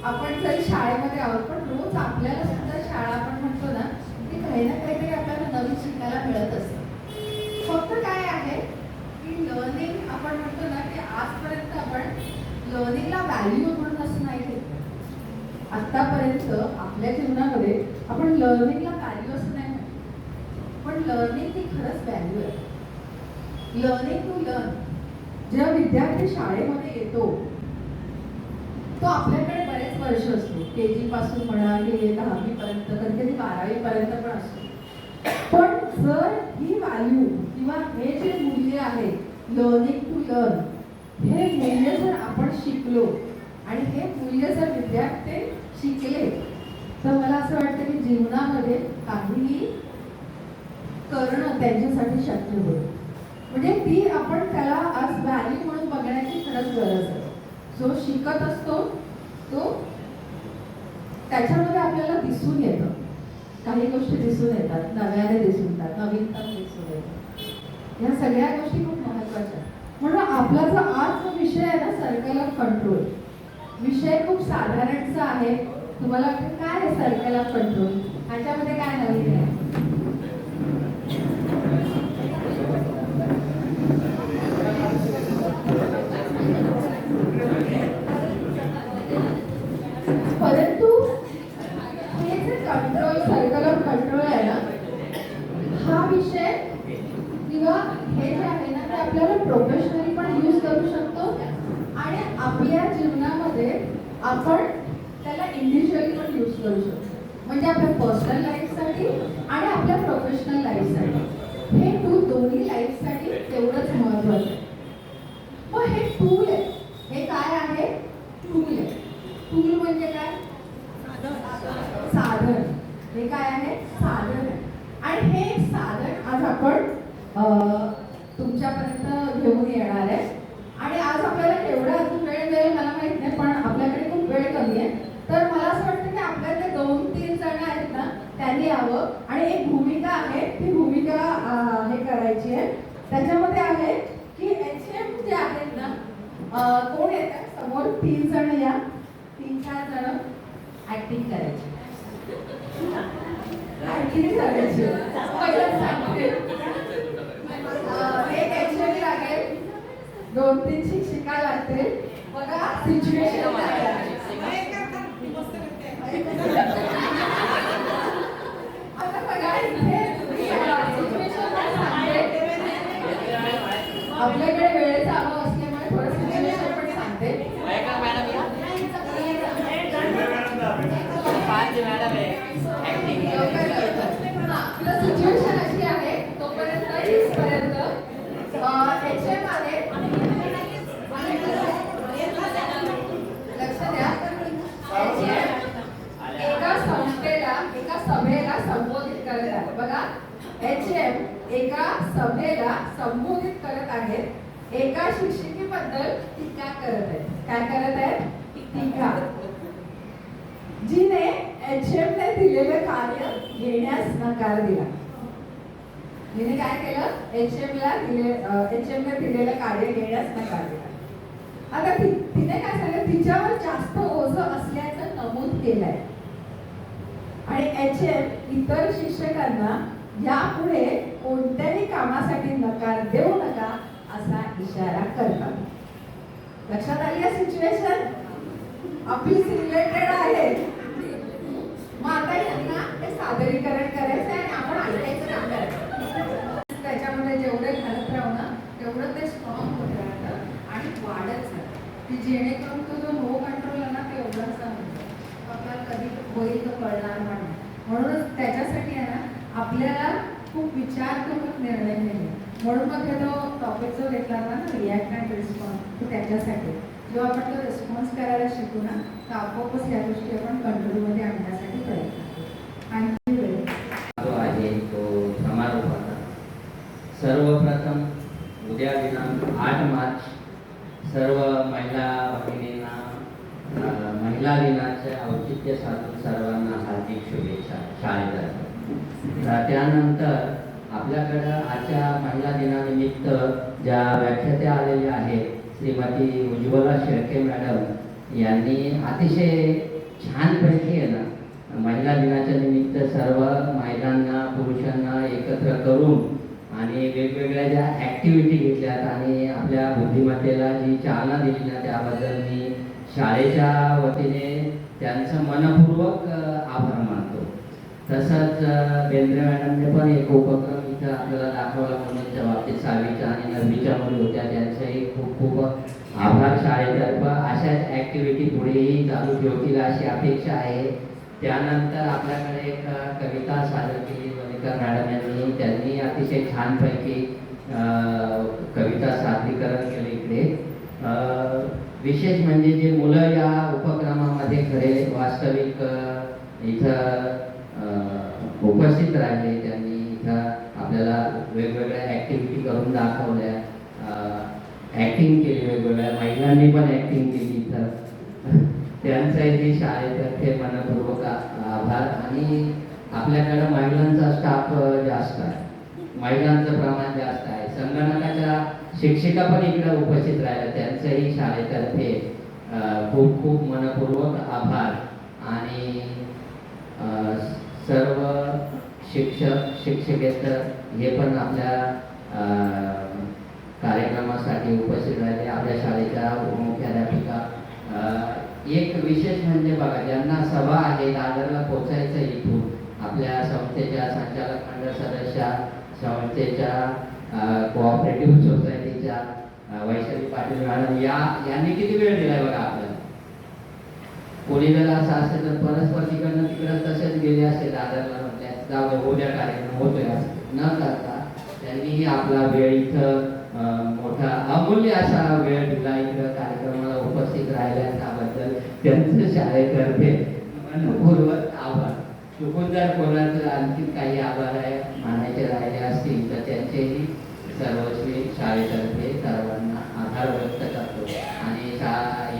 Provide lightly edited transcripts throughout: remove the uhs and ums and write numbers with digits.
आपण जरी शाळेमध्ये आहोत पण रोज आपल्याला सुद्धा शाळा आपण म्हणतो ना की काही ना काहीतरी आपल्याला नवीन शिकायला मिळत असतं. फक्त काय आहे की लर्निंग आपण म्हणतो ना की आजपर्यंत आपण लर्निंगला व्हॅल्यू म्हणून असं नाही घेतलं. आतापर्यंत आपल्या जीवनामध्ये आपण लर्निंगला व्हॅल्यू असं नाही म्हणतो, पण लर्निंग ही खरंच व्हॅल्यू आहे. Learning to learn. जेव्हा विद्यार्थी शाळेमध्ये येतो तो आपल्याकडे बरेच वर्ष असतो, KG पासून म्हणा की 10वी पर्यंत, कधी कधी 12वी पर्यंत पण असतो. पण जर ही व्हॅल्यू किंवा हे जे मूल्य आहे लर्निंग टू लर्न, हे मूल्य जर आपण शिकलो आणि हे मूल्य जर विद्यार्थी शिकले तर मला असं वाटतं की जीवनामध्ये काहीही करणं त्यांच्यासाठी शक्य होईल. म्हणजे ती आपण त्याला आज व्हॅल्यू म्हणून बघण्याची खरंच गरज आहे. जो शिकत असतो तो त्याच्यामध्ये आपल्याला दिसून येतं, काही गोष्टी दिसून येतात, नव्याने दिसून येतात, नवीनता दिसून येतात. या सगळ्या गोष्टी खूप महत्त्वाच्या. म्हणून आपला जो आज जो विषय आहे ना सर्कल ऑफ कंट्रोल, विषय खूप साधारणचा आहे. तुम्हाला वाटतं काय आहे सर्कल ऑफ कंट्रोल, ह्याच्यामध्ये काय नवीन आहे? परंतु हे जे कंट्रोल सर्कल ऑफ कंट्रोल आहे ना, हा विषय किंवा हे जे आहे ना ते आपल्याला प्रोफेशनली पण यूज करू शकतो आणि आपल्या जीवनामध्ये आपण त्याला इंडिव्हिज्युअली पण यूज करू शकतो. म्हणजे आपल्या पर्सनल लाईफसाठी आणि आपल्या प्रोफेशनल लाईफसाठी, हे दोन्ही लाईफसाठी तेवढंच महत्त्वाचं आहे. मग हे टूल आहे, हे काय आहे? टूल आहे. टूल म्हणजे काय? साधन. हे काय आहे? साधन आहे. आणि हे साधन आज आपण तुमच्यापर्यंत घेऊन येणार आहे. आणि आज आपल्याला केवढा अजून वेळ मिळेल मला माहित नाही, पण आपल्याकडे खूप वेळ कमी आहे. तर मला असं वाटतं की आपल्यातले 2-3 जण आहेत ना त्यांनी यावं आणि एक भूमिका आहे, ती भूमिका हे करायची आहे. त्याच्यामध्ये आहे की HM जे आहेत ना, कोण येतात समोर? 3 जण या, 3-4 जण ऍक्टिंग करायची. ऍक्टिंग करायची पहिलं सांगते. एक HM लागेल, 2-3 शिक्षिका लागतील. बघा सिच्युएशन काय आहे. आता बघा इथे सिच्युएशन सांगते. आपल्याकडे वेळेचा अभाव असल्यामुळे थोडं सिच्युएशन पण सांगते. सिच्युएशन अशी आहे, तोपर्यंत इथपर्यंत HM आले. लक्ष द्या. एका संस्थेला, एका सभेला संबोधित करत आहे. बघा HM एका सभेला संबोधित करत आहेत. एका शिक्षिकेबद्दल टीका करत आहेत. काय करत आहेत? टीका. जिने HM ने दिलेले कार्य घेण्यास नकार दिला. जिने काय केलं? HM ने दिलेलं कार्य घेण्यास नकार दिला. आता तिने काय सांगितलं? तिच्यावर जास्त ओझं असल्याचं नमूद केलंय. आणि HM इतर शिक्षकांना यापुढे कोणत्याही कामासाठी नकार देऊ नका असा इशारा करतात. लक्षात आली या सिच्युएशन? आपली रिलेटेड आहे. मग आता यांना ते सादरीकरण करायचं आणि आपण ऐकायचं काम करायचं. त्याच्यामध्ये जेवढे घालत राहू ना तेवढं ते स्ट्रॉंग होत राहतं आणि वाढत जातं, की जेणेकरून तो जो नो कंट्रोल आहे ना ते एवढासा होतो, आपल्याला कधी होईल तो कळणार नाही. म्हणूनच त्याच्यासाठी आहे ना आपल्याला खूप विचारपूर्वक निर्णय घ्यावे. म्हणून मग तो टॉपिक जो घेतला ना रिॲक्ट अँड रिस्पॉन्स, तो त्याच्यासाठी जेव्हा आपण तो रिस्पॉन्स करायला शिकू ना तर आपोआपच या गोष्टी आपण कंट्रोलमध्ये आणण्यासाठी प्रयत्न करू. आहे तो समारोपाचा. सर्वप्रथम उद्या दिनांक 8 मार्च सर्व महिला भगिनींना महिला दिनाचे औचित्य साधून सर्वांना हार्दिक शुभेच्छा शाळेतर्फे. त्यानंतर आपल्याकडं आजच्या महिला दिनानिमित्त ज्या व्याख्यात्या आलेल्या आहेत श्रीमती उज्ज्वला शेळके मॅडम, यांनी अतिशय छानपैकी आहे ना महिला दिनाच्या निमित्त सर्व महिलांना पुरुषांना एकत्र करून आणि वेगवेगळ्या ज्या ॲक्टिव्हिटी घेतल्यात आणि आपल्या बुद्धिमत्तेला जी चालना दिली ना त्याबद्दल मी शाळेच्या वतीने त्यांचं मनपूर्वक आभार मानतो. तसंच बेंद्रे मॅडमने पण एक उपक्रम इथं आपल्याला दाखवला मुलींच्या बाबतीत 6वीच्या आणि 9वीच्या मुली होत्या त्यांचंही खूप खूप आभार शाळेतर्फे. अशाच ॲक्टिव्हिटी पुढेही चालू ठेवतील अशी अपेक्षा आहे. त्यानंतर आपल्याकडे एक कविता सादर केली वनेकर मॅडम यांनी, त्यांनी अतिशय छानपैकी कविता सादरीकरण केलं इकडे. विशेष म्हणजे जे मुलं या उपक्रमामध्ये खरे वास्तविक इथं उपस्थित राहिले, त्यांनी इथं आपल्याला वेगवेगळ्या ॲक्टिव्हिटी करून दाखवल्या, ॲक्टिंग केली, वेगवेगळ्या महिलांनी पण ॲक्टिंग केली इथं. त्यांचाही शाळेतर्फे मनपूर्वक आभार. आणि आपल्याकडं महिलांचा स्टाफ जास्त आहे, महिलांचं प्रमाण जास्त आहे. संगणकाच्या शिक्षिका पण इकडे उपस्थित राहिल्या, त्यांचंही शाळेतर्फे खूप खूप मनपूर्वक आभार. आणि सर्व शिक्षक शिक्षकेतर हे पण आपल्या कार्यक्रमासाठी उपस्थित राहिले. आपल्या शाळेच्या मुख्याध्यापिका. एक विशेष म्हणजे बघा, ज्यांना सभा आहे दादरला पोचायचं इथून आपल्या संस्थेच्या संचालक मंडळ सदस्य, संस्थेच्या कोऑपरेटिव्ह सोसायटीच्या वैशाली पाटील मॅडम यांनी किती वेळ दिलाय बघा आपल्याला. कोणी जर असं असेल तर परस्पर तिकडनं तिकडं तसेच गेले असे दादरला म्हटल्या जाऊ उद्या कार्यक्रम होतोय असं न करता त्यांनीही आपला वेळ इथं मोठा अमूल्य असा वेळ दिला इकडं कार्यक्रमाला उपस्थित राहिल्या त्याबद्दल त्यांचं शाळेतर्फे मनपूर्वक आभार. चुकून जर कोणाचं आणखी काही आभार आहे मानायचे राहिले असतील तर त्यांचेही सर्वस्वी शाळेतर्फे सर्वांना आभार व्यक्त करतो. आणि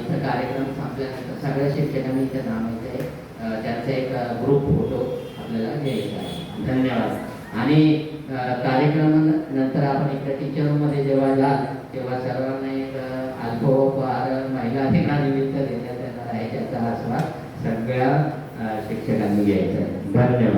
इथं कार्यक्रम संपल्यानंतर सगळ्या शिक्षकांनी इथं नामायचं आहे, त्यांचा एक ग्रुप फोटो आपल्याला घ्यायचा आहे. धन्यवाद. आणि कार्यक्रमानंतर आपण इकडे टीचरमध्ये जेव्हा जाल तेव्हा सर्वांना एक अल्पोपहार महिला दिनानिमित्त देण्यात येणार आहे, त्याचा आस्वाद सगळ्या शिक्षकांनी घ्यायचा आहे. धन्यवाद.